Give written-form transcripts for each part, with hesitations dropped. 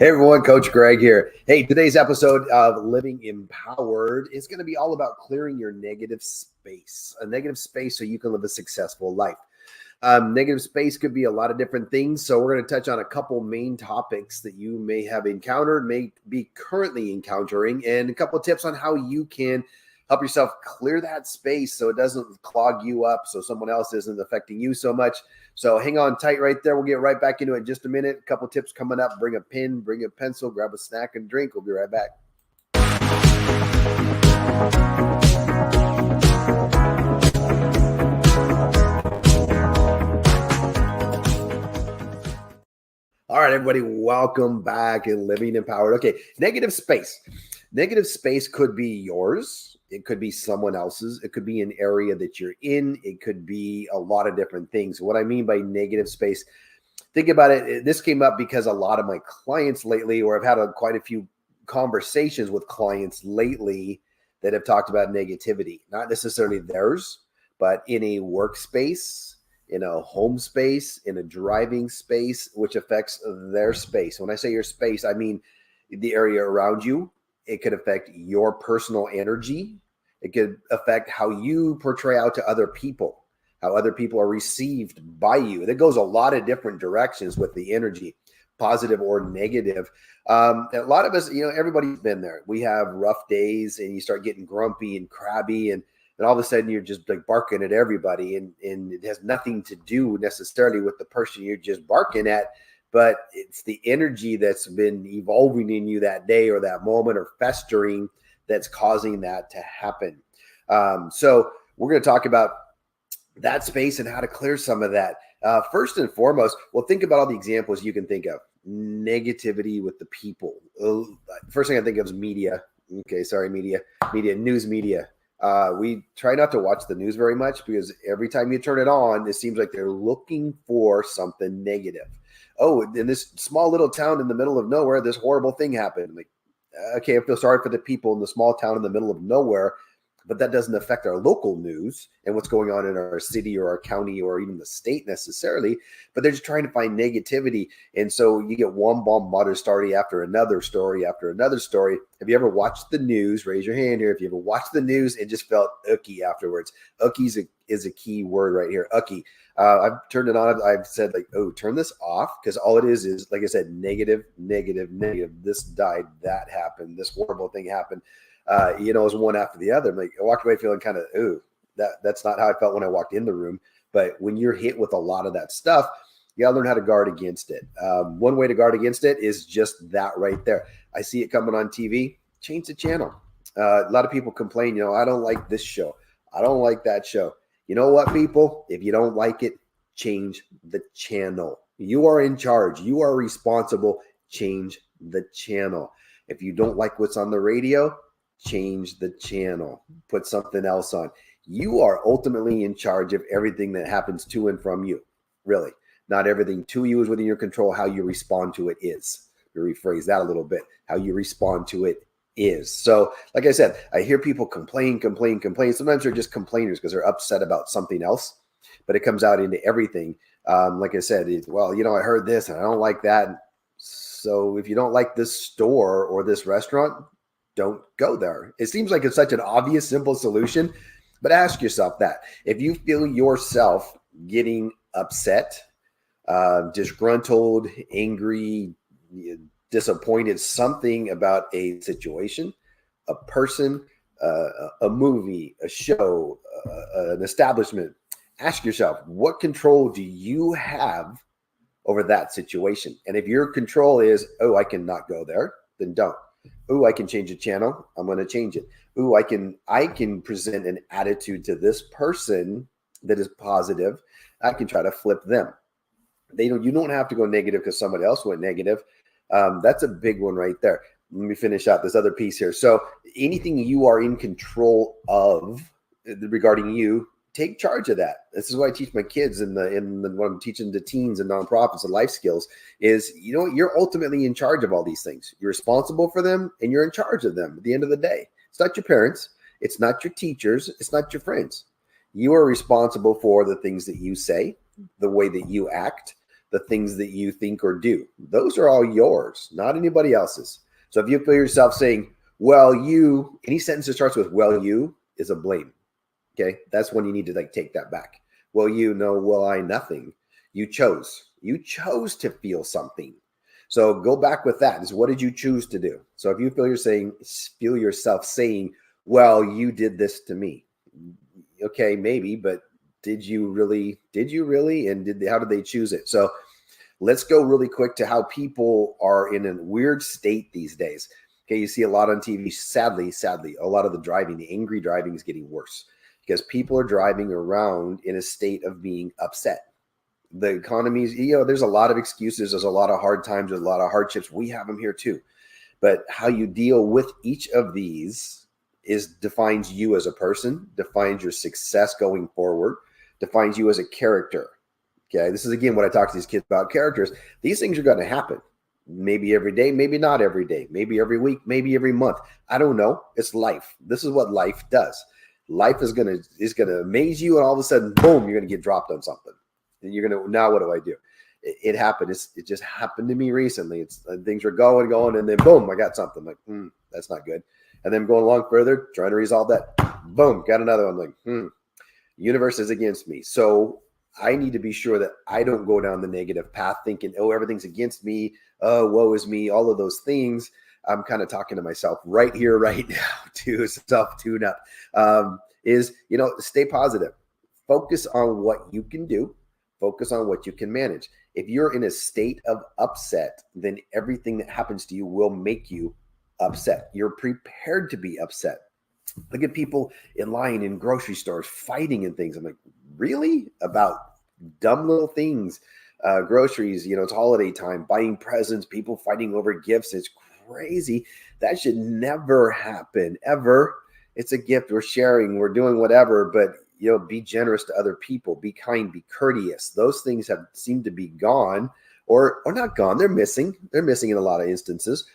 Hey everyone, Coach Greg here. Hey, today's episode of Living Empowered is going to be all about clearing your negative space, a negative space so you can live a successful life. Negative space could be a lot of different things. So we're going to touch on a couple main topics that you may have encountered, may be currently encountering, and a couple of tips on how you can help yourself clear that space so it doesn't clog you up, so someone else isn't affecting you so much. So hang on tight right there. We'll get right back into it in just a minute. A couple tips coming up. Bring a pen, bring a pencil, grab a snack and drink. We'll be right back. All right, everybody, welcome back in Living Empowered. Okay, negative space. Negative space could be yours. It could be someone else's. It could be an area that you're in. It could be a lot of different things. What I mean by negative space, think about it. This came up because a lot of my clients lately, or I've had quite a few conversations with clients lately that have talked about negativity, not necessarily theirs, but in a workspace, in a home space, in a driving space, which affects their space. When I say your space, I mean the area around you. It could affect your personal energy. It could affect how you portray out to other people, how other people are received by you. That goes a lot of different directions with the energy, positive or negative. A lot of us, everybody's been there. We have rough days and you start getting grumpy and crabby and all of a sudden you're just like barking at everybody and it has nothing to do necessarily with the person you're just barking at, but it's the energy that's been evolving in you that day or that moment or festering that's causing that to happen. So we're going to talk about that space and how to clear some of that. First and foremost, well, think about all the examples you can think of. Negativity with the people. First thing I think of is media. Okay, sorry, news media. We try not to watch the news very much because every time you turn it on, it seems like they're looking for something negative. Oh, in this small little town in the middle of nowhere, this horrible thing happened. Like, okay, I feel sorry for the people in the small town in the middle of nowhere, but that doesn't affect our local news and what's going on in our city or our county or even the state necessarily, but they're just trying to find negativity. And so you get one bombarded story after another story after another story. Have you ever watched the news? Raise your hand here. If you ever watched the news and just felt icky afterwards. Icky is a key word right here. Icky. I've turned it on. I've said like, oh, turn this off. Because all it is, like I said, negative, negative, negative. This died, that happened, this horrible thing happened. It's one after the other. Like I walked away feeling kind of, ooh, that's not how I felt when I walked in the room. But when you're hit with a lot of that stuff, you gotta learn how to guard against it. One way to guard against it is just that right there. I see it coming on TV, change the channel. A lot of people complain, I don't like this show. I don't like that show. You know what, people? If you don't like it, change the channel. You are in charge. You are responsible. Change the channel. If you don't like what's on the radio, change the channel. Put something else on. You are ultimately in charge of everything that happens to and from you. Really. Not everything to you is within your control. How you respond to it is. To rephrase that a little bit. How you respond to it is. So, like I said, I hear people complain. Sometimes they're just complainers because they're upset about something else, but it comes out into everything. Like I said, I heard this and I don't like that. So if you don't like this store or this restaurant, don't go there. It seems like it's such an obvious, simple solution, but ask yourself that. If you feel yourself getting upset, disgruntled, angry, disappointed, something about a situation, a person, a movie, a show, an establishment, ask yourself, what control do you have over that situation? And if your control is, oh, I cannot go there, then don't. Oh, I can change the channel. I'm going to change it. Oh, I can present an attitude to this person that is positive. I can try to flip them. You don't have to go negative because somebody else went negative. That's a big one right there. Let me finish out this other piece here. So anything you are in control of regarding you, take charge of that. This is what I teach my kids in what I'm teaching to teens and nonprofits and life skills is, you're ultimately in charge of all these things. You're responsible for them and you're in charge of them at the end of the day. It's not your parents. It's not your teachers. It's not your friends. You are responsible for the things that you say, the way that you act, the things that you think or do. Those are all yours, not anybody else's. So if you feel yourself saying, well, you, any sentence that starts with, well, you is a blame. Okay. That's when you need to like take that back. Well, you know, well, I, nothing. You chose to feel something. So go back with that. Is what did you choose to do? So if you feel yourself saying, well, you did this to me. Okay, maybe, but did you really? And how did they choose it? So let's go really quick to how people are in a weird state these days. Okay, you see a lot on TV. Sadly, a lot of the angry driving is getting worse because people are driving around in a state of being upset. The economy's, there's a lot of excuses. There's a lot of hard times. There's a lot of hardships. We have them here too. But how you deal with each of these defines you as a person, defines your success going forward, defines you as a character. Okay, this is again what I talk to these kids about characters. These things are going to happen. Maybe every day, maybe not every day, maybe every week, maybe every month. I don't know. It's life. This is what life does. Life is gonna amaze you, and all of a sudden, boom, you're gonna get dropped on something. And you're gonna, now what do I do? It happened. It just happened to me recently. Things were going, and then boom, I got something like, that's not good. And then going along further, trying to resolve that, boom, got another one like, universe is against me. So I need to be sure that I don't go down the negative path thinking, oh, everything's against me. Oh, woe is me. All of those things. I'm kind of talking to myself right here, right now, to self-tune up. Stay positive. Focus on what you can do. Focus on what you can manage. If you're in a state of upset, then everything that happens to you will make you upset. You're prepared to be upset. Look at people in line in grocery stores fighting and things. I'm like, really? About dumb little things. Groceries, it's holiday time, buying presents, people fighting over gifts. It's crazy. That should never happen, ever. It's a gift. We're sharing, we're doing whatever, but be generous to other people, be kind, be courteous. Those things have seemed to be gone or not gone. They're missing in a lot of instances,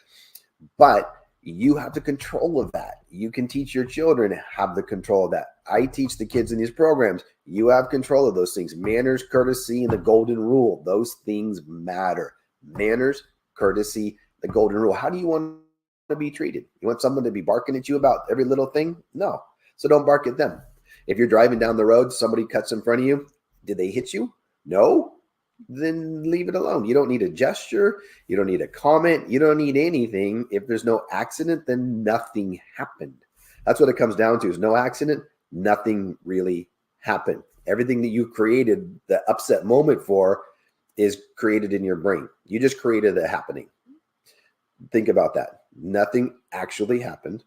but you have the control of that. You can teach your children to have the control of that. I teach the kids in these programs. You have control of those things. Manners, courtesy, and the golden rule. Those things matter. Manners, courtesy, the golden rule. How do you want to be treated? You want someone to be barking at you about every little thing? No. So don't bark at them. If you're driving down the road, somebody cuts in front of you. Did they hit you? No. Then leave it alone. You don't need a gesture. You don't need a comment. You don't need anything. If there's no accident, then nothing happened. That's what it comes down to, is no accident, nothing really happened. Everything that you created the upset moment for is created in your brain. You just created a happening. Think about that. Nothing actually happened.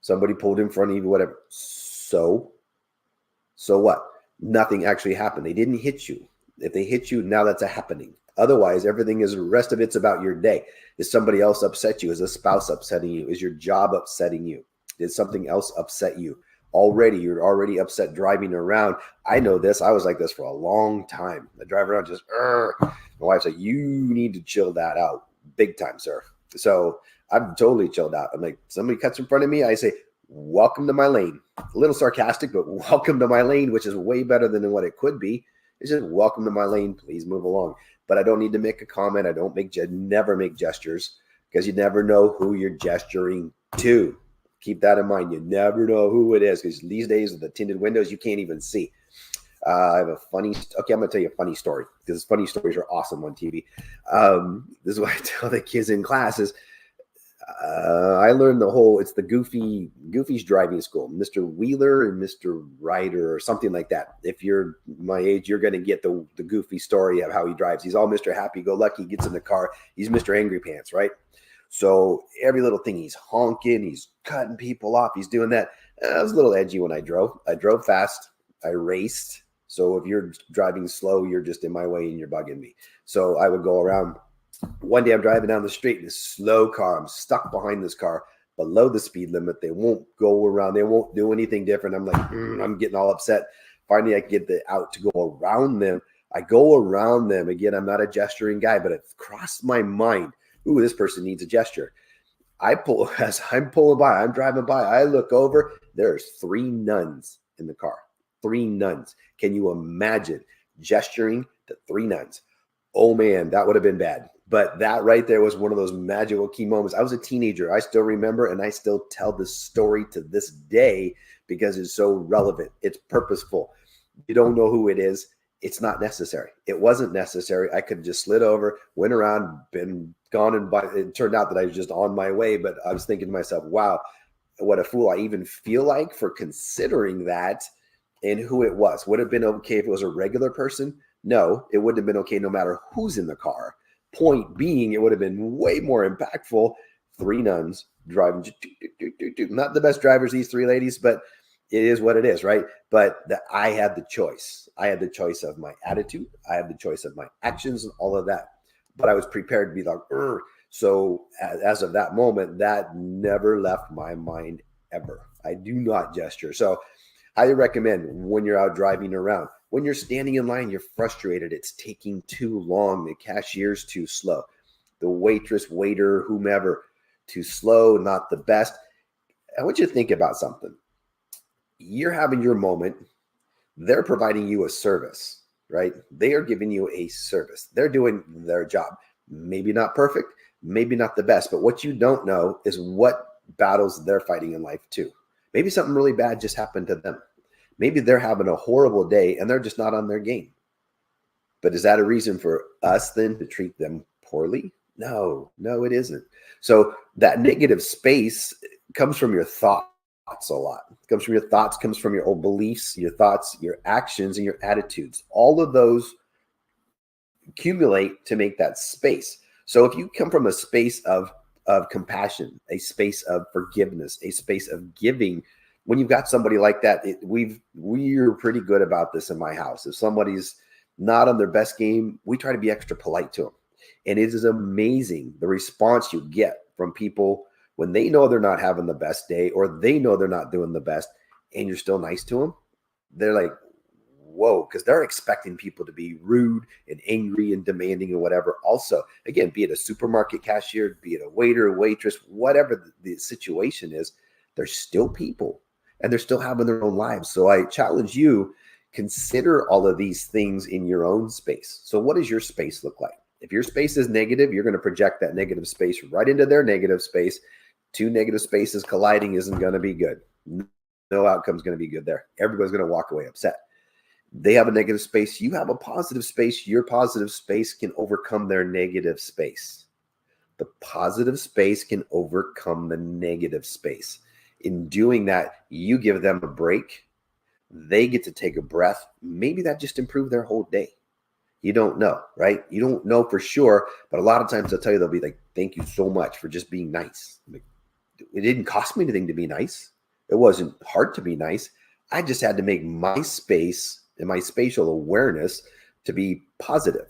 Somebody pulled in front of you, whatever. So what? Nothing actually happened. They didn't hit you. If they hit you, now that's a happening. Otherwise, everything is, the rest of it's about your day. Is somebody else upset you? Is a spouse upsetting you? Is your job upsetting you? Did something else upset you? You're already upset driving around. I know this. I was like this for a long time. I drive around just, my wife's like, you need to chill that out big time, sir. So I've totally chilled out. I'm like, somebody cuts in front of me, I say, welcome to my lane. A little sarcastic, but welcome to my lane, which is way better than what it could be. It's just welcome to my lane. Please move along. But I don't need to make a comment. I don't never make gestures, because you never know who you're gesturing to. Keep that in mind. You never know who it is, because these days with the tinted windows, you can't even see. I'm going to tell you a funny story, because funny stories are awesome on TV. This is what I tell the kids in classes. I learned it's the Goofy's driving school, Mr. Wheeler and Mr. Ryder or something like that. If you're my age, you're going to get the Goofy story of how he drives. He's all Mr. Happy-go-lucky, gets in the car. He's Mr. Angry Pants, right? So every little thing, he's honking, he's cutting people off, he's doing that. I was a little edgy when I drove. I drove fast. I raced. So if you're driving slow, you're just in my way and you're bugging me. So I would go around. One day I'm driving down the street in a slow car. I'm stuck behind this car below the speed limit. They won't go around. They won't do anything different. I'm like, I'm getting all upset. Finally, I get out to go around them. I go around them. Again, I'm not a gesturing guy, but it crossed my mind. Ooh, this person needs a gesture. As I'm pulling by, I'm driving by. I look over. There's 3 nuns in the car. 3 nuns. Can you imagine gesturing to 3 nuns? Oh man, that would have been bad. But that right there was one of those magical key moments. I was a teenager. I still remember, and I still tell this story to this day because it's so relevant. It's purposeful. You don't know who it is. It's not necessary. It wasn't necessary. I could have just slid over, went around, been gone, and it turned out that I was just on my way. But I was thinking to myself, wow, what a fool I even feel like for considering that and who it was. Would it have been okay if it was a regular person? No, it wouldn't have been okay no matter who's in the car. Point being, it would have been way more impactful. Three nuns driving, not the best drivers, these three ladies, but it is what it is, right? But I had the choice. I had the choice of my attitude. I had the choice of my actions and all of that. But I was prepared to be like, Urgh. So as of that moment, that never left my mind ever. I do not gesture. So highly recommend when you're out driving around. When you're standing in line, you're frustrated. It's taking too long. The cashier's too slow. The waitress, waiter, whomever, too slow, not the best. I want you to think about something. You're having your moment. They're providing you a service, right? They are giving you a service. They're doing their job. Maybe not perfect, maybe not the best, but what you don't know is what battles they're fighting in life too. Maybe something really bad just happened to them. Maybe they're having a horrible day and they're just not on their game. But is that a reason for us then to treat them poorly? No, it isn't. So that negative space comes from your thoughts a lot. It comes from your thoughts, comes from your old beliefs, your thoughts, your actions, and your attitudes. All of those accumulate to make that space. So if you come from a space of compassion, a space of forgiveness, a space of giving, when you've got somebody like that, we're pretty good about this in my house. If somebody's not on their best game, we try to be extra polite to them. And it is amazing the response you get from people when they know they're not having the best day or they know they're not doing the best and you're still nice to them. They're like, whoa, because they're expecting people to be rude and angry and demanding and whatever. Also, again, be it a supermarket cashier, be it a waiter, waitress, whatever the situation is, they're still people and they're still having their own lives. So I challenge you, consider all of these things in your own space. So what does your space look like? If your space is negative, you're going to project that negative space right into their negative space. Two negative spaces colliding isn't going to be good. No outcome is going to be good there. Everybody's going to walk away upset. They have a negative space. You have a positive space. Your positive space can overcome their negative space. The positive space can overcome the negative space. In doing that, you give them a break. They get to take a breath. Maybe that just improved their whole day. You don't know, right? You don't know for sure, but a lot of times they'll tell you, they'll be like, thank you so much for just being nice. Like, it didn't cost me anything to be nice. It wasn't hard to be nice. I just had to make my space and my spatial awareness to be positive,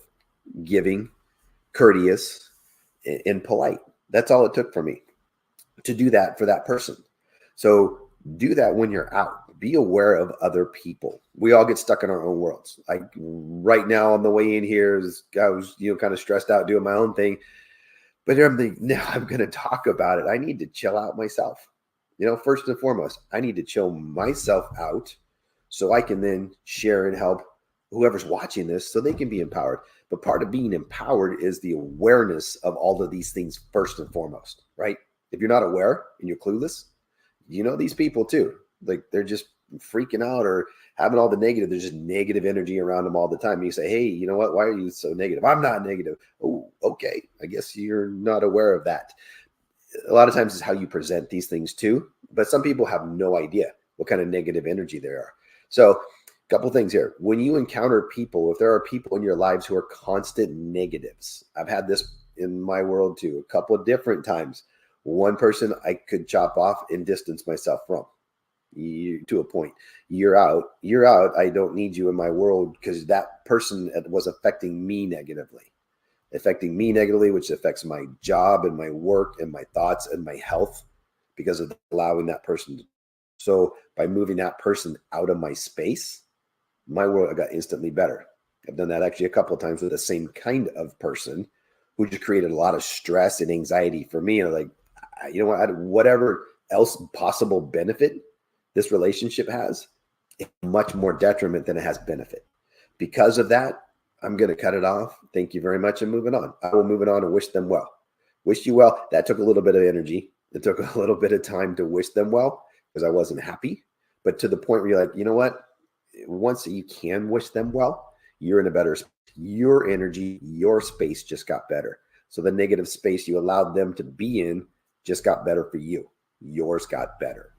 giving, courteous, and polite. That's all it took for me to do that for that person. So do that when you're out. Be aware of other people. We all get stuck in our own worlds. Like right now on the way in here, I was kind of stressed out doing my own thing. But I'm thinking, now I'm going to talk about it. I need to chill out myself. First and foremost, I need to chill myself out so I can then share and help whoever's watching this so they can be empowered. But part of being empowered is the awareness of all of these things first and foremost, right? If you're not aware and you're clueless, these people too. Like they're just freaking out or having all the negative. There's just negative energy around them all the time. And you say, hey, you know what? Why are you so negative? I'm not negative. Oh, okay. I guess you're not aware of that. A lot of times it's how you present these things too. But some people have no idea what kind of negative energy there are. So a couple things here. When you encounter people, if there are people in your lives who are constant negatives, I've had this in my world too, a couple of different times. One person I could chop off and distance myself from. To a point. You're out. I don't need you in my world because that person was affecting me negatively, which affects my job and my work and my thoughts and my health because of allowing that person. So by moving that person out of my space, my world got instantly better. I've done that actually a couple of times with the same kind of person who just created a lot of stress and anxiety for me. And I'm like, whatever else possible benefit this relationship has, it's much more detriment than it has benefit. Because of that, I'm going to cut it off. Thank you very much. And moving on. I will move it on and wish them well. Wish you well. That took a little bit of energy. It took a little bit of time to wish them well because I wasn't happy. But to the point where you're like, you know what? Once you can wish them well, you're in a better space. Your energy, your space just got better. So the negative space you allowed them to be in just got better for you. Yours got better.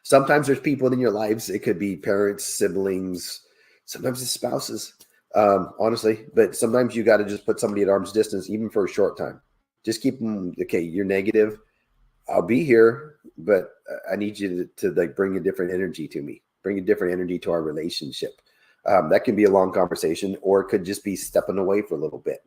Sometimes there's people in your lives. It could be parents, siblings, sometimes it's spouses, honestly. But sometimes you got to just put somebody at arm's distance, even for a short time. Just keep them, okay, you're negative. I'll be here, but I need you to like bring a different energy to me, bring a different energy to our relationship. That can be a long conversation, or it could just be stepping away for a little bit.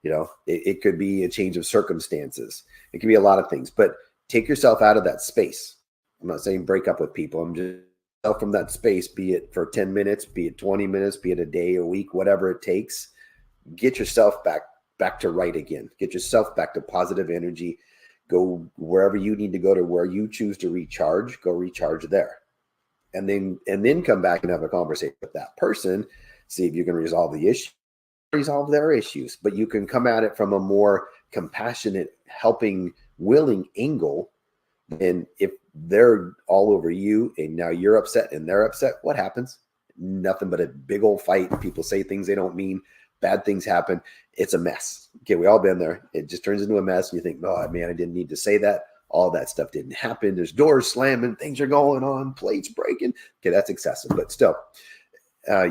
You know, it could be a change of circumstances. It could be a lot of things, but take yourself out of that space. I'm not saying break up with people. I'm just from that space, be it for 10 minutes, be it 20 minutes, be it a day, a week, whatever it takes. Get yourself back to right again. Get yourself back to positive energy. Go wherever you need to go, to where you choose to recharge. Go recharge there. And then come back and have a conversation with that person. See if you can resolve the issue, resolve their issues. But you can come at it from a more compassionate, helping, willing angle. And if they're all over you and now you're upset and they're upset, what happens? Nothing but a big old fight. People say things they don't mean. Bad things happen. It's a mess. Okay, we all been there. It just turns into a mess. And you think, oh, man, I didn't need to say that. All that stuff didn't happen. There's doors slamming. Things are going on. Plates breaking. Okay, that's excessive. But still,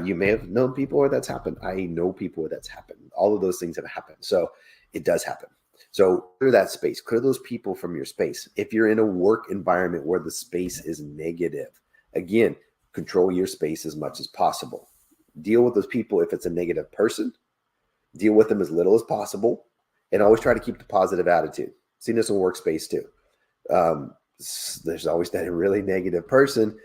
you may have known people where that's happened. I know people where that's happened. All of those things have happened. So it does happen. So clear that space. Clear those people from your space. If you're in a work environment where the space is negative, again, control your space as much as possible. Deal with those people. If it's a negative person, deal with them as little as possible, and always try to keep the positive attitude. Seen this in workspace too. There's always that really negative person,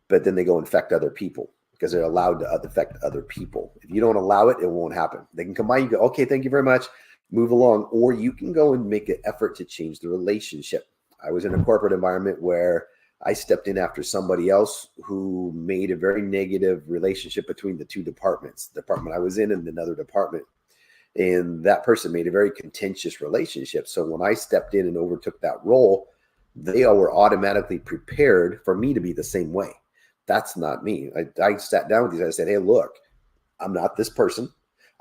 but then they go infect other people because they're allowed to affect other people. If you don't allow it, it won't happen. They can come by, you go, okay, thank you very much, move along, or you can go and make an effort to change the relationship. I was in a corporate environment where I stepped in after somebody else who made a very negative relationship between the two departments, the department I was in and another department. And that person made a very contentious relationship. So when I stepped in and overtook that role, they all were automatically prepared for me to be the same way. That's not me. I sat down with these guys. I said, hey, look, I'm not this person.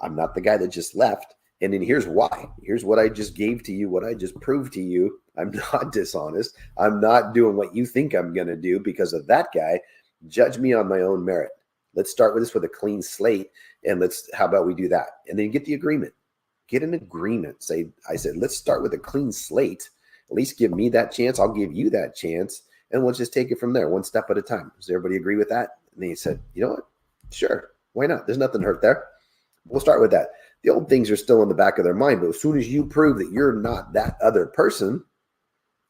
I'm not the guy that just left. And then here's why. Here's what I just gave to you, what I just proved to you. I'm not dishonest. I'm not doing what you think I'm going to do because of that guy. Judge me on my own merit. Let's start with this with a clean slate. And how about we do that? And then get the agreement. Get an agreement. I said, let's start with a clean slate. At least give me that chance. I'll give you that chance. And we'll just take it from there, one step at a time. Does everybody agree with that? And they said, you know what? Sure. Why not? There's nothing to hurt there. We'll start with that. The old things are still in the back of their mind. But as soon as you prove that you're not that other person,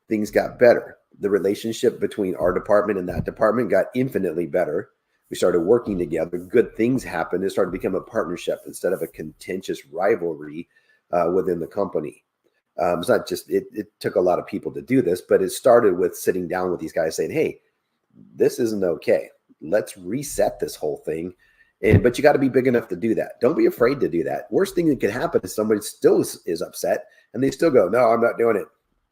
things got better. The relationship between our department and that department got infinitely better. We started working together. Good things happened. It started to become a partnership instead of a contentious rivalry within the company. It's not just, it took a lot of people to do this, but it started with sitting down with these guys saying, hey, this isn't okay. Let's reset this whole thing. But you got to be big enough to do that. Don't be afraid to do that. Worst thing that could happen is somebody still is upset and they still go, no, I'm not doing it.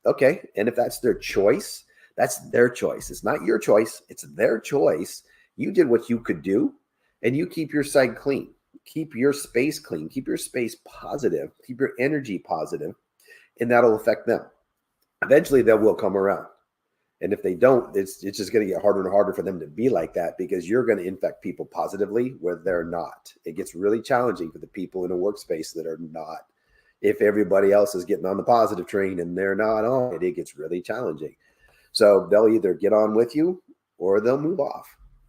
Okay. And if that's their choice, that's their choice. It's not your choice. It's their choice. You did what you could do, and you keep your side clean. Keep your space clean. Keep your space positive. Keep your energy positive, and that'll affect them. Eventually, they will come around. And if they don't, it's just going to get harder and harder for them to be like that because you're going to infect people positively where they're not. It gets really challenging for the people in a workspace that are not. If everybody else is getting on the positive train and they're not on it, it gets really challenging. So they'll either get on with you or they'll move off.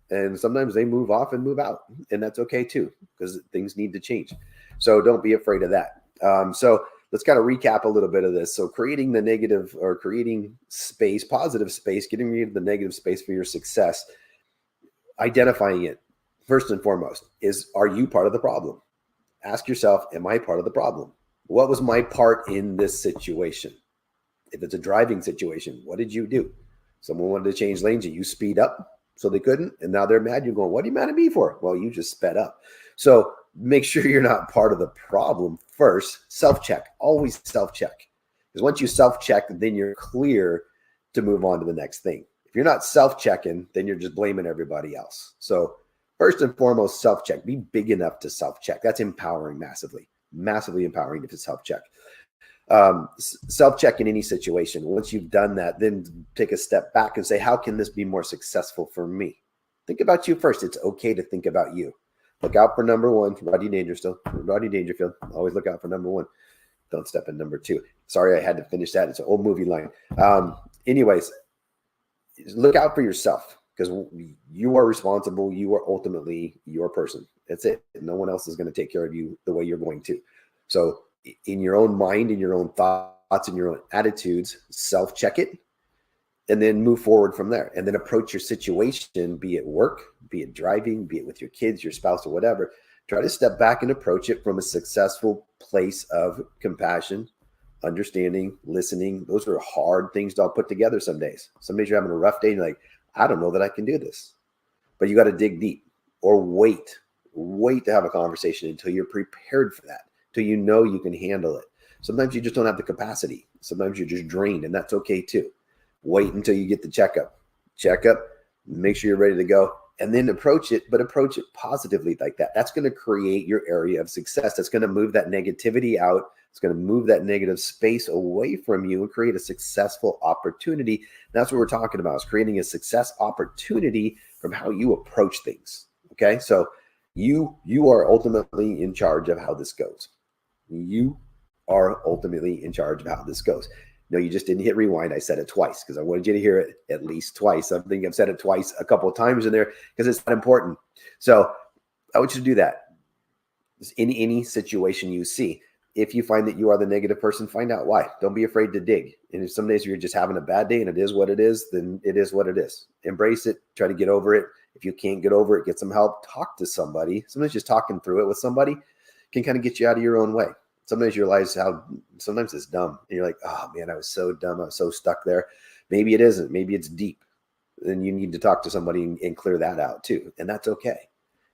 And sometimes they move off and move out. And that's okay too, because things need to change. So don't be afraid of that. So let's kind of recap a little bit of this. So creating the negative or creating space, positive space, getting rid of the negative space for your success, identifying it first and foremost is, are you part of the problem? Ask yourself, am I part of the problem? What was my part in this situation? If it's a driving situation, what did you do? Someone wanted to change lanes and you speed up so they couldn't. And now they're mad. You're going, what are you mad at me for? Well, you just sped up. So make sure you're not part of the problem first. Self-check, always self-check. Because once you self-check, then you're clear to move on to the next thing. If you're not self-checking, then you're just blaming everybody else. So first and foremost, self-check. Be big enough to self-check. That's empowering massively, massively empowering if it's self-check. Self-check in any situation. Once you've done that, then take a step back and say, how can this be more successful for me? Think about you first. It's okay to think about you. Look out for number one. Rodney Dangerfield. Always look out for number one. Don't step in number two. Sorry, I had to finish that. It's an old movie line. Anyways, look out for yourself because you are responsible. You are ultimately your person. That's it. No one else is going to take care of you the way you're going to. So in your own mind, in your own thoughts, in your own attitudes, self-check it, and then move forward from there. And then approach your situation, be it work, be it driving, be it with your kids, your spouse, or whatever. Try to step back and approach it from a successful place of compassion, understanding, listening. Those are hard things to all put together some days. Some days you're having a rough day and you're like, I don't know that I can do this. But you got to dig deep or wait to have a conversation until you're prepared for that, until you know you can handle it. Sometimes you just don't have the capacity. Sometimes you're just drained, and that's okay too. Wait until you get the checkup. Make sure you're ready to go, and then approach it, but approach it positively like that. That's going to create your area of success. That's going to move that negativity out. It's going to move that negative space away from you and create a successful opportunity. And that's what we're talking about, is creating a success opportunity from how you approach things. Okay, so you are ultimately in charge of how this goes. You are ultimately in charge of how this goes. No, you just didn't hit rewind. I said it twice because I wanted you to hear it at least twice. I think I've said it twice, a couple of times in there because it's that important. So I want you to do that in any situation you see. If you find that you are the negative person, find out why. Don't be afraid to dig. And if some days you're just having a bad day and it is what it is, then it is what it is. Embrace it. Try to get over it. If you can't get over it, get some help. Talk to somebody. Sometimes just talking through it with somebody can kind of get you out of your own way. Sometimes you realize how sometimes it's dumb. And you're like, oh man, I was so dumb. I was so stuck there. Maybe it isn't. Maybe it's deep. Then you need to talk to somebody and clear that out too. And that's okay.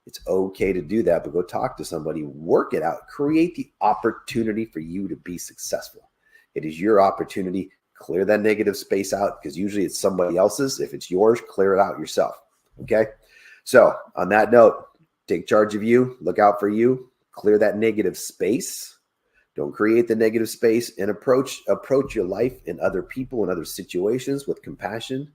It's okay to do that, but go talk to somebody, work it out, create the opportunity for you to be successful. It is your opportunity. Clear that negative space out because usually it's somebody else's. If it's yours, clear it out yourself. Okay. So on that note, take charge of you, look out for you, clear that negative space. Don't create the negative space, and approach your life and other people and other situations with compassion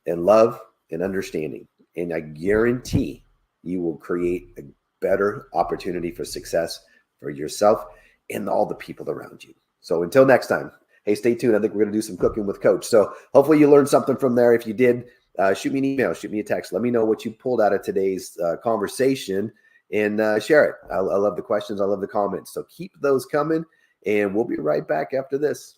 and love and understanding. And I guarantee you will create a better opportunity for success for yourself and all the people around you. So until next time, hey, stay tuned. I think we're going to do some cooking with Coach. So hopefully you learned something from there. If you did, shoot me an email, shoot me a text. Let me know what you pulled out of today's conversation. And share it. I love the questions. I love the comments. So keep those coming. And we'll be right back after this.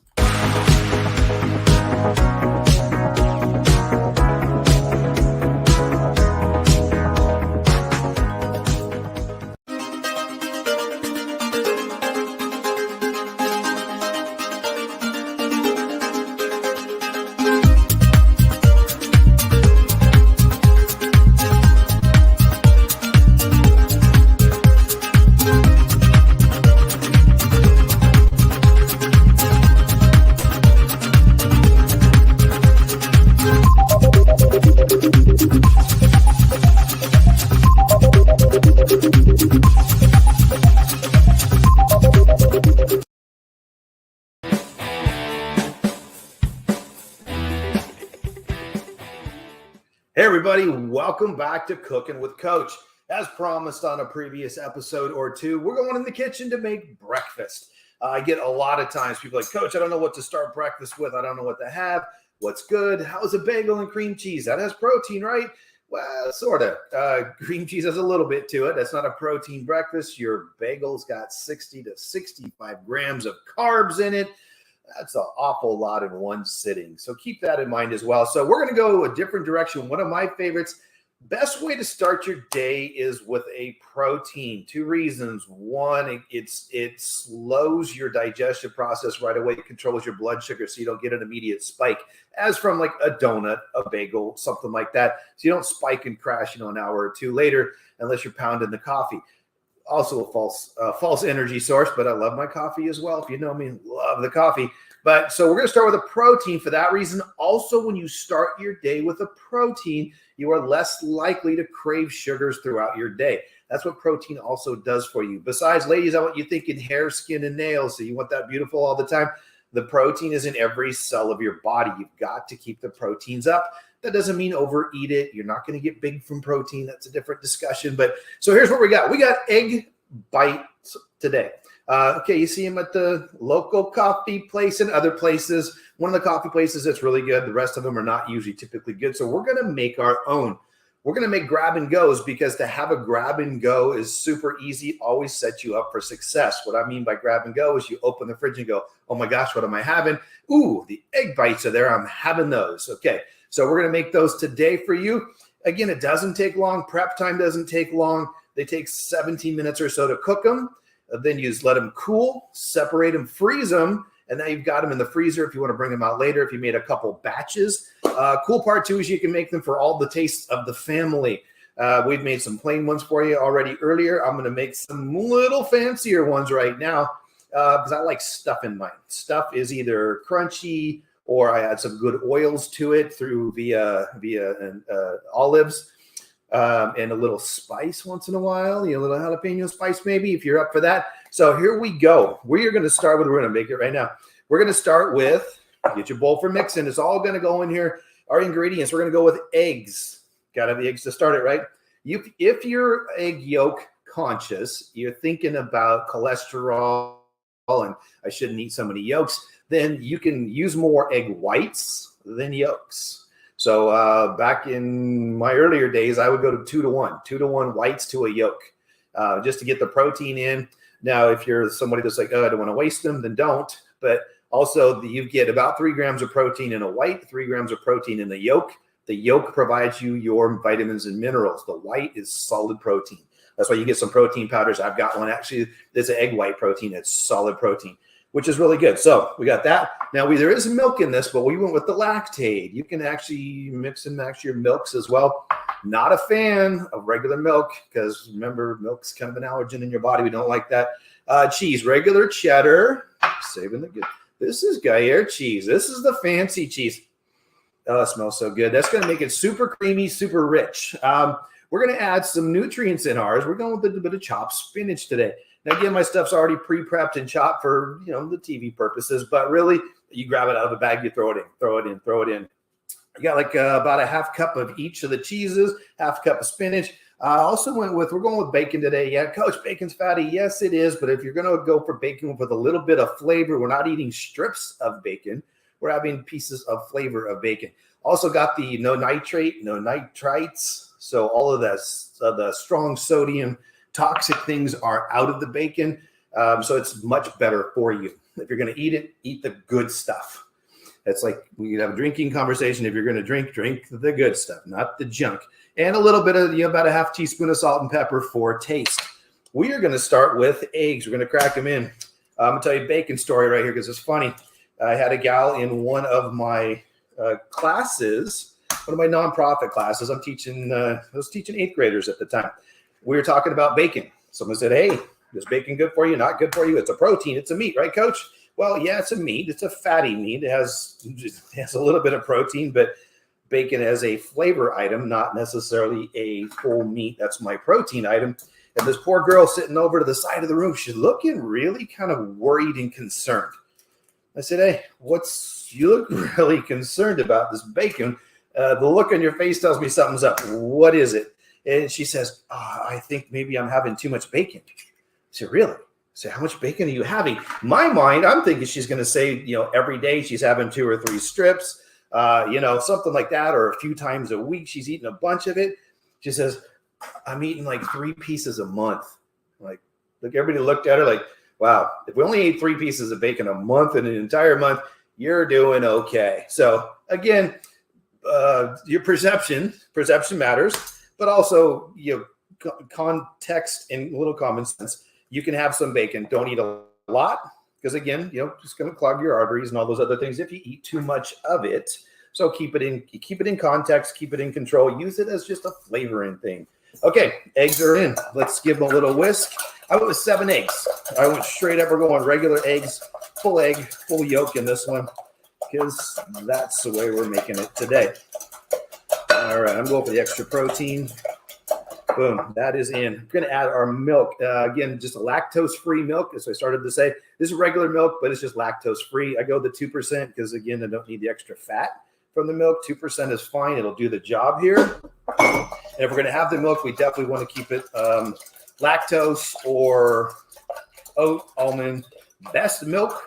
Hey, everybody. Welcome back to Cooking with Coach. As promised on a previous episode or two, we're going in the kitchen to make breakfast. I get a lot of times people like, Coach, I don't know what to start breakfast with. I don't know what to have. What's good? How's a bagel and cream cheese? That has protein, right? Well, sort of. Cream cheese has a little bit to it. That's not a protein breakfast. Your bagel's got 60 to 65 grams of carbs in it. That's an awful lot in one sitting. So keep that in mind as well. So we're going to go a different direction. One of my favorites, best way to start your day is with a protein. Two reasons. One, it slows your digestive process right away. It controls your blood sugar so you don't get an immediate spike as from like a donut, a bagel, something like that. So you don't spike and crash, an hour or two later unless you're pounding the coffee. also a false energy source, but I love my coffee as well. If you know me, love the coffee. But so we're going to start with a protein for that reason. Also, when you start your day with a protein, you are less likely to crave sugars throughout your day. That's what protein also does for you. Besides, ladies, I want you thinking hair, skin, and nails. So you want that beautiful all the time. The protein is in every cell of your body. You've got to keep the proteins up. That doesn't mean overeat it. You're not going to get big from protein. That's a different discussion. But so here's what we got. We got egg bites today. Okay, you see them at the local coffee place and other places. One of the coffee places that's really good. The rest of them are not usually typically good. So we're going to make our own. We're going to make grab and goes because to have a grab and go is super easy. Always sets you up for success. What I mean by grab and go is you open the fridge and go, oh my gosh, what am I having? Ooh, the egg bites are there. I'm having those. Okay, so we're going to make those today for you. Again, it doesn't take long. Prep time doesn't take long. They take 17 minutes or so to cook them. Then you just let them cool, separate them, freeze them, and now you've got them in the freezer if you want to bring them out later, if you made a couple batches. Cool part, too, is you can make them for all the tastes of the family. We've made some plain ones for you already earlier. I'm going to make some little fancier ones right now because I like stuff in mine. Stuff is either crunchy or I add some good oils to it through via olives. And a little spice once in a while, a little jalapeno spice maybe if you're up for that. So here we go. We are going to start with, we're going to make it right now. We're going to start with, get your bowl for mixing. It's all going to go in here. Our ingredients, we're going to go with eggs. Got to have the eggs to start it, right? If you're egg yolk conscious, you're thinking about cholesterol and I shouldn't eat so many yolks, then you can use more egg whites than yolks. So back in my earlier days, I would go to 2-to-1 whites to a yolk, just to get the protein in. Now, if you're somebody that's like, oh, I don't want to waste them, then don't. But also, you get about 3 grams of protein in a white, 3 grams of protein in the yolk. The yolk provides you your vitamins and minerals. The white is solid protein. That's why you get some protein powders. I've got one actually. There's an egg white protein. It's solid protein, which is really good. So we got that. Now, there is milk in this, but we went with the Lactaid. You can actually mix and match your milks as well. Not a fan of regular milk because, remember, milk's kind of an allergen in your body. We don't like that. Cheese, regular cheddar. Saving the good. This is Gruyere cheese. This is the fancy cheese. Oh, it smells so good. That's going to make it super creamy, super rich. We're going to add some nutrients in ours. We're going with a little bit of chopped spinach today. Now, again, my stuff's already pre-prepped and chopped for, the TV purposes, but really, you grab it out of a bag, you throw it in. You got like about a half cup of each of the cheeses, half a cup of spinach. I also we're going with bacon today. Yeah, Coach, bacon's fatty. Yes, it is, but if you're going to go for bacon with a little bit of flavor, we're not eating strips of bacon. We're having pieces of flavor of bacon. Also got the no nitrate, no nitrites. So all of the strong sodium toxic things are out of the bacon. So it's much better for you. If you're going to eat it, eat the good stuff. It's like we have a drinking conversation. If you're going to drink the good stuff, not the junk. And a little bit of, about a half teaspoon of salt and pepper for taste. We are going to start with eggs. We're going to crack them in. I'm going to tell you a bacon story right here because it's funny. I had a gal in one of my classes, one of my nonprofit classes. I was teaching 8th graders at the time. We were talking about bacon. Someone said, hey, is bacon good for you? Not good for you? It's a protein. It's a meat, right, Coach? Well, yeah, it's a meat. It's a fatty meat. It has a little bit of protein, but bacon as a flavor item, not necessarily a full meat. That's my protein item. And this poor girl sitting over to the side of the room, she's looking really kind of worried and concerned. I said, hey, you look really concerned about this bacon. The look on your face tells me something's up. What is it? And she says, I think maybe I'm having too much bacon. I said, really? I said, how much bacon are you having? My mind, I'm thinking she's going to say, every day she's having 2 or 3 strips, something like that, or a few times a week she's eating a bunch of it. She says, I'm eating like 3 pieces a month. Like, everybody looked at her like, wow, if we only ate 3 pieces of bacon a month in an entire month, you're doing okay. So again, your perception matters, but also, context and a little common sense. You can have some bacon. Don't eat a lot because, again, just going to clog your arteries and all those other things if you eat too much of it. So keep it in context, keep it in control. Use it as just a flavoring thing. Okay, eggs are in. Let's give them a little whisk. I went with 7 eggs. I went straight up. We're going regular eggs, full egg, full yolk in this one, because that's the way we're making it today. All right, I'm going for the extra protein. Boom, that is in. We're going to add our milk. Again, just a lactose-free milk. As I started to say, this is regular milk, but it's just lactose-free. I go the 2% because, again, I don't need the extra fat from the milk. 2% is fine. It'll do the job here. And if we're going to have the milk, we definitely want to keep it lactose or oat, almond. Best milk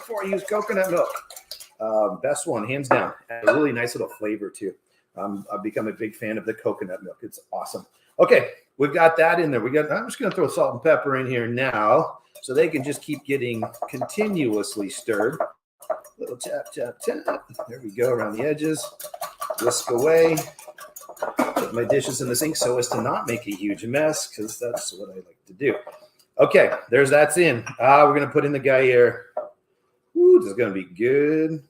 for you is coconut milk. Best one, hands down. And a really nice little flavor, too. I've become a big fan of the coconut milk. It's awesome. Okay, we've got that in there. I'm just going to throw salt and pepper in here now so they can just keep getting continuously stirred. Little tap, tap, tap. There we go, around the edges. Whisk away. Put my dishes in the sink so as to not make a huge mess, because that's what I like to do. Okay, that's in. We're going to put in the Gruyere. Ooh, this is going to be good.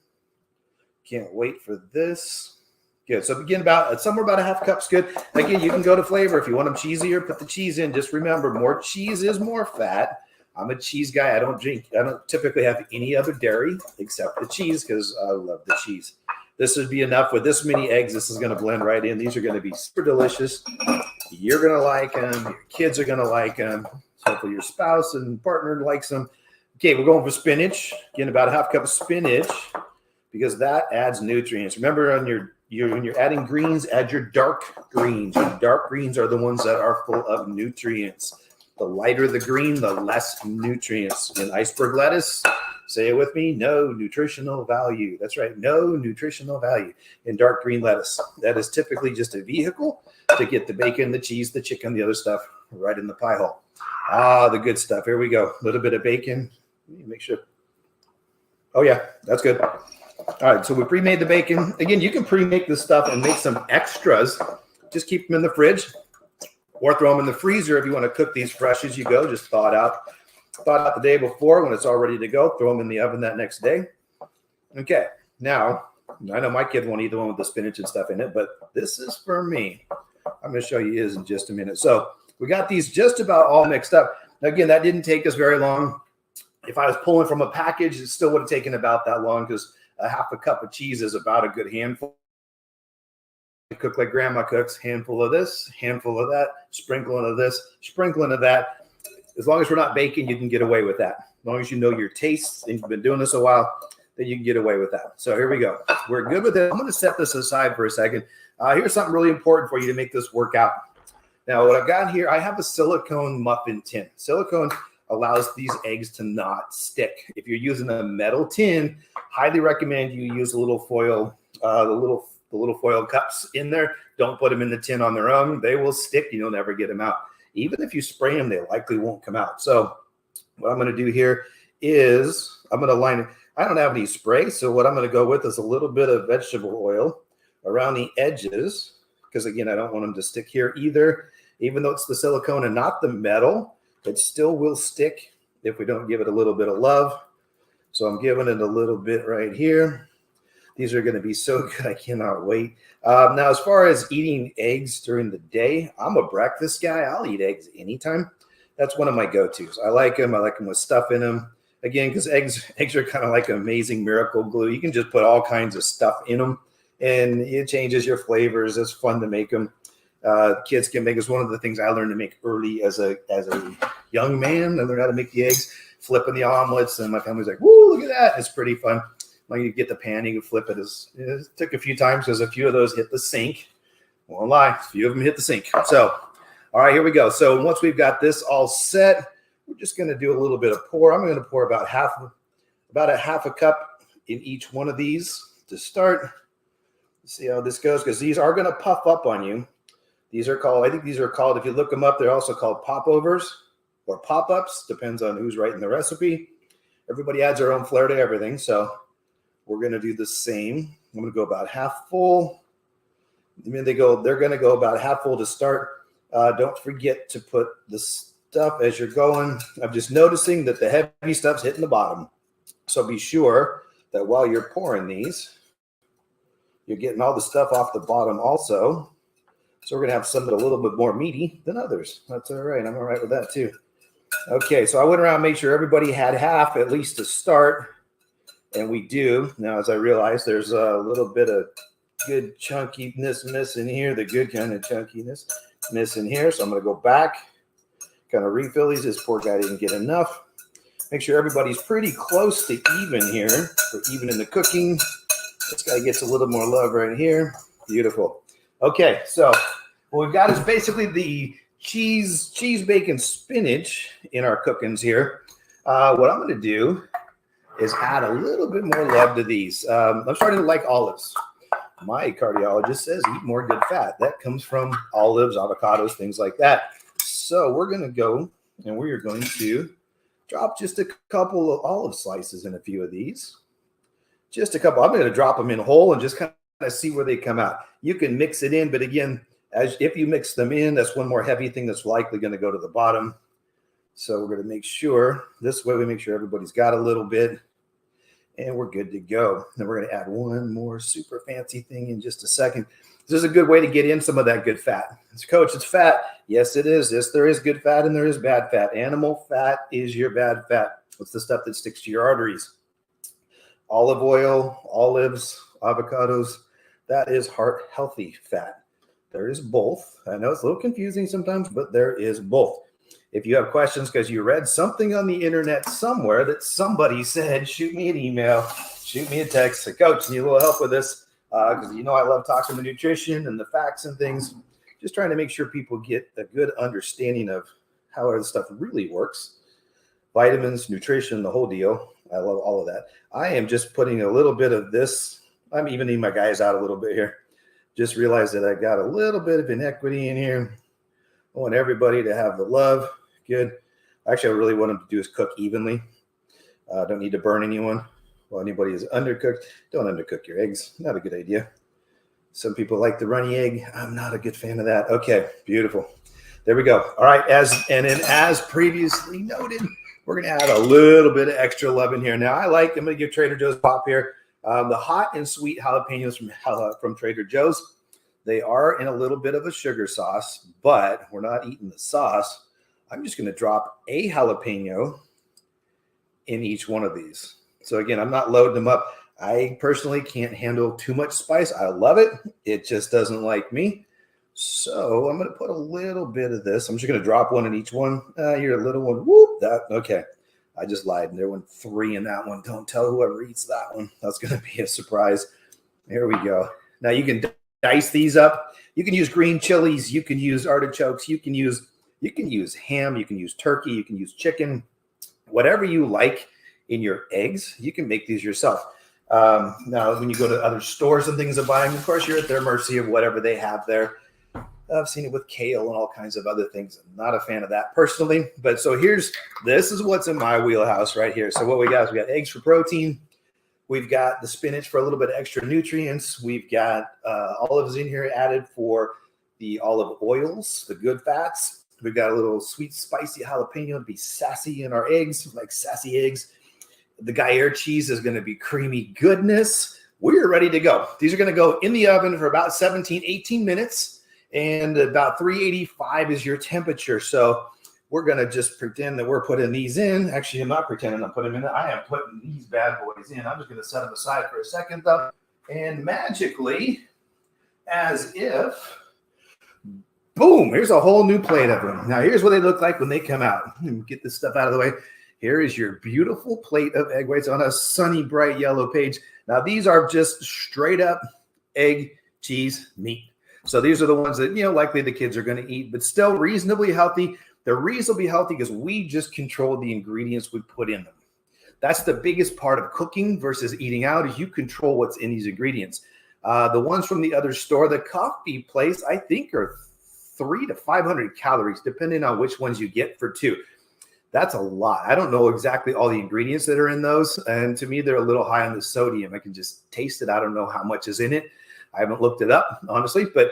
Can't wait for this. Good. So begin somewhere about a half cup's good. Again, you can go to flavor. If you want them cheesier, put the cheese in. Just remember, more cheese is more fat. I'm a cheese guy. I don't typically have any other dairy except the cheese because I love the cheese. This would be enough. With this many eggs, this is going to blend right in. These are going to be super delicious. You're going to like them. Your kids are going to like them. Hopefully your spouse and partner likes them. Okay, we're going for spinach. Again, about a half cup of spinach because that adds nutrients. Remember, when you're adding greens, add your dark greens. Your dark greens are the ones that are full of nutrients. The lighter the green, the less nutrients. In iceberg lettuce, say it with me, no nutritional value. That's right, no nutritional value in dark green lettuce. That is typically just a vehicle to get the bacon, the cheese, the chicken, the other stuff right in the pie hole. The good stuff. Here we go. A little bit of bacon. Let me make sure. Oh, yeah, that's good. All right, so we pre-made the bacon. Again, you can pre-make this stuff and make some extras. Just keep them in the fridge or throw them in the freezer if you want to cook these fresh as you go. Just thaw it out the day before when it's all ready to go. Throw them in the oven that next day. Okay, now, I know my kid won't eat the one with the spinach and stuff in it, but this is for me. I'm going to show you his in just a minute. So we got these just about all mixed up. Now, again, that didn't take us very long. If I was pulling from a package, it still would have taken about that long because a half a cup of cheese is about a good handful. You cook like grandma cooks, handful of this, handful of that, sprinkling of this, sprinkling of that. As long as we're not baking, you can get away with that. As long as you know your tastes and you've been doing this a while, then you can get away with that. So here we go. We're good with it. I'm going to set this aside for a second. Here's something really important for you to make this work out. Now, what I've got here, I have a silicone muffin tin. Silicone allows these eggs to not stick. If you're using a metal tin, highly recommend you use a little foil, the little foil cups in there. Don't put them in the tin on their own. They will stick. You'll never get them out. Even if you spray them, they likely won't come out. So what I'm going to do here is I'm going to line it. I don't have any spray, so what I'm going to go with is a little bit of vegetable oil around the edges because, again, I don't want them to stick here either. Even though it's the silicone and not the metal, it still will stick if we don't give it a little bit of love. So I'm giving it a little bit right here. These are going to be so good. I cannot wait. Now, as far as eating eggs during the day, I'm a breakfast guy. I'll eat eggs anytime. That's one of my go-tos. I like them. I like them with stuff in them. Again, because eggs are kind of like an amazing miracle glue. You can just put all kinds of stuff in them, and it changes your flavors. It's fun to make them. Kids can make. It's one of the things I learned to make early as a young man. I learned how to make the eggs, flipping the omelets, and my family's like, "Woo, look at that!" It's pretty fun. When you get the pan, you can flip it. It took a few times because a few of those hit the sink. Won't lie, a few of them hit the sink. So, all right, here we go. So once we've got this all set, we're just going to do a little bit of pour. I'm going to pour about a half a cup in each one of these to start. Let's see how this goes because these are going to puff up on you. These are called, if you look them up, they're also called popovers or pop-ups. Depends on who's writing the recipe. Everybody adds their own flair to everything. So we're going to do the same. I'm going to go about half full. I mean, they're going to go about half full to start. Don't forget to put the stuff as you're going. I'm just noticing that the heavy stuff's hitting the bottom. So be sure that while you're pouring these, you're getting all the stuff off the bottom also. So we're going to have some that are a little bit more meaty than others. That's all right. I'm all right with that too. Okay, so I went around and made sure everybody had half at least to start. And we do. Now, as I realize, there's a little bit of good chunkiness missing here, the good kind of chunkiness missing here. So I'm going to go back, kind of refill these. This poor guy didn't get enough. Make sure everybody's pretty close to even here, or even in the cooking. This guy gets a little more love right here. Beautiful. Okay, so what we've got is basically the cheese, bacon, spinach in our cookings here. What I'm going to do is add a little bit more love to these. I'm starting to like olives. My cardiologist says eat more good fat. That comes from olives, avocados, things like that. So we're going to go and we are going to drop just a couple of olive slices in a few of these. Just a couple. I'm going to drop them in whole and just kind of see where they come out. You can mix it in, but again, if you mix them in, that's one more heavy thing that's likely going to go to the bottom. So we're going to make sure, this way we make sure everybody's got a little bit, and we're good to go. Then we're going to add one more super fancy thing in just a second. This is a good way to get in some of that good fat. Coach, it's fat. Yes, it is. Yes, there is good fat and there is bad fat. Animal fat is your bad fat. What's the stuff that sticks to your arteries? Olive oil, olives, avocados. That is heart healthy fat. There is both. I know it's a little confusing sometimes, but there is both. If you have questions because you read something on the internet somewhere that somebody said, shoot me an email, shoot me a text. Say, Coach, need a little help with this? Because you know I love talking the nutrition and the facts and things. Just trying to make sure people get a good understanding of how this stuff really works. Vitamins, nutrition, the whole deal. I love all of that. I am just putting a little bit of this. I'm evening my guys out a little bit here. Just realized that I got a little bit of inequity in here. I want everybody to have the love. Good. Actually, I really want them to do is cook evenly. Don't need to burn anyone. Well, anybody is undercooked, don't undercook your eggs. Not a good idea. Some people like the runny egg. I'm not a good fan of that. Okay, beautiful. There we go. All right, as previously noted, we're going to add a little bit of extra love in here. Now, I'm going to give Trader Joe's pop here. The hot and sweet jalapenos from Trader Joe's. They are in a little bit of a sugar sauce, but we're not eating the sauce. I'm just going to drop a jalapeno in each one of these. So again, I'm not loading them up. I personally can't handle too much spice. I love it. It just doesn't like me. So I'm going to put a little bit of this. I'm just going to drop one in each one. You're a little one. Whoop, that. Okay. I just lied. There went 3 in that one. Don't tell whoever eats that one. That's going to be a surprise. There we go. Now you can dice these up. You can use green chilies. You can use artichokes. You can use ham. You can use turkey. You can use chicken. Whatever you like in your eggs, you can make these yourself. Now, when you go to other stores and things to buy them, of course, you're at their mercy of whatever they have there. I've seen it with kale and all kinds of other things. I'm not a fan of that personally. But so this is what's in my wheelhouse right here. So what we got is we got eggs for protein. We've got the spinach for a little bit of extra nutrients. We've got olives in here added for the olive oils, the good fats. We've got a little sweet, spicy jalapeno to be sassy in our eggs, like sassy eggs. The Gruyere cheese is going to be creamy goodness. We're ready to go. These are going to go in the oven for about 17, 18 minutes. And about 385 is your temperature. So we're going to just pretend that we're putting these in. Actually, I'm not pretending I'm putting them in. I am putting these bad boys in. I'm just going to set them aside for a second, though. And magically, as if, boom, here's a whole new plate of them. Now, here's what they look like when they come out. Let me get this stuff out of the way. Here is your beautiful plate of egg whites on a sunny, bright yellow page. Now, these are just straight up egg, cheese, meat. So these are the ones that, likely the kids are going to eat, but still reasonably healthy. They're reasonably healthy because we just control the ingredients we put in them. That's the biggest part of cooking versus eating out is you control what's in these ingredients. The ones from the other store, the coffee place, I think are 300 to 500 calories, depending on which ones you get for 2. That's a lot. I don't know exactly all the ingredients that are in those. And to me, they're a little high on the sodium. I can just taste it. I don't know how much is in it. I haven't looked it up, honestly, but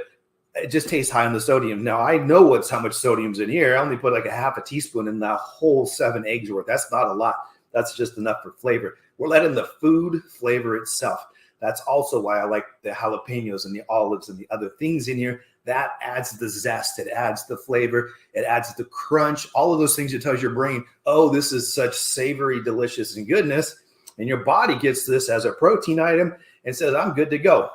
it just tastes high on the sodium. Now, I know how much sodium's in here. I only put like a half a teaspoon in that whole 7 eggs worth. That's not a lot. That's just enough for flavor. We're letting the food flavor itself. That's also why I like the jalapenos and the olives and the other things in here. That adds the zest. It adds the flavor. It adds the crunch. All of those things that tells your brain, oh, this is such savory, delicious, and goodness. And your body gets this as a protein item and says, I'm good to go.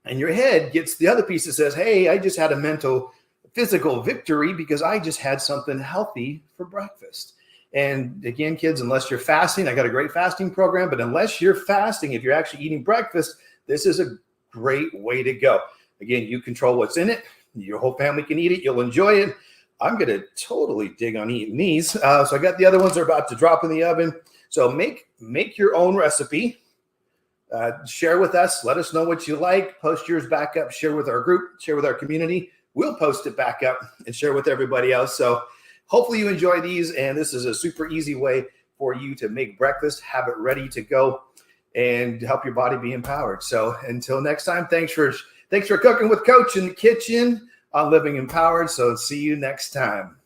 And your head gets the other piece that says, hey, I just had a mental, physical victory because I just had something healthy for breakfast. And again, kids, unless you're fasting, I got a great fasting program, but unless you're fasting, if you're actually eating breakfast, this is a great way to go. Again, you control what's in it. Your whole family can eat it. You'll enjoy it. I'm going to totally dig on eating these. So I got the other ones that are about to drop in the oven. So make your own recipe. Share with us. Let us know what you like. Post yours back up. Share with our group. Share with our community. We'll post it back up and share with everybody else. So hopefully you enjoy these. And this is a super easy way for you to make breakfast, have it ready to go, and help your body be empowered. So until next time, thanks for cooking with Coach in the kitchen on Living Empowered. So see you next time.